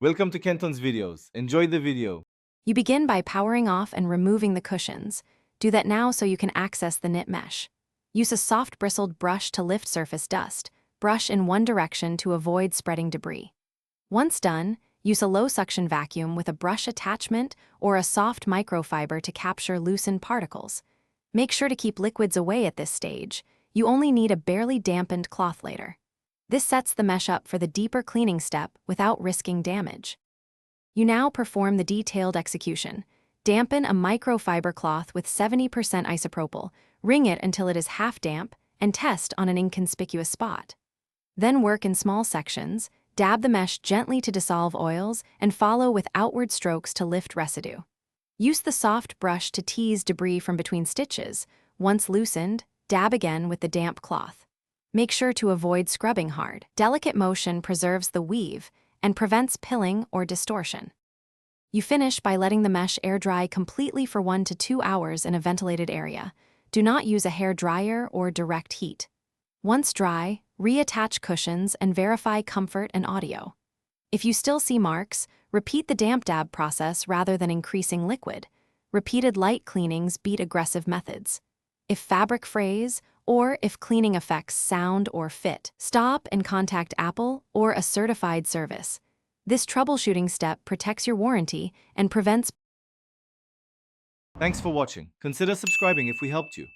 Welcome to Kenton's videos. Enjoy the video. You begin by powering off and removing the cushions. Do that now so you can access the knit mesh. Use a soft bristled brush to lift surface dust. Brush in one direction to avoid spreading debris. Once done, use a low suction vacuum with a brush attachment or a soft microfiber to capture loosened particles. Make sure to keep liquids away at this stage. You only need a barely dampened cloth later. This sets the mesh up for the deeper cleaning step without risking damage. You now perform the detailed execution. Dampen a microfiber cloth with 70% isopropyl, wring it until it is half damp, and test on an inconspicuous spot. Then work in small sections, dab the mesh gently to dissolve oils, and follow with outward strokes to lift residue. Use the soft brush to tease debris from between stitches. Once loosened, dab again with the damp cloth. Make sure to avoid scrubbing hard. Delicate motion preserves the weave and prevents pilling or distortion. You finish by letting the mesh air dry completely for 1 to 2 hours in a ventilated area. Do not use a hair dryer or direct heat. Once dry, reattach cushions and verify comfort and audio. If you still see marks, repeat the damp dab process rather than increasing liquid. Repeated light cleanings beat aggressive methods. If fabric frays, or if cleaning affects sound or fit, stop and contact Apple or a certified service. This troubleshooting step protects your warranty and prevents. Thanks for watching. Consider subscribing if we helped you.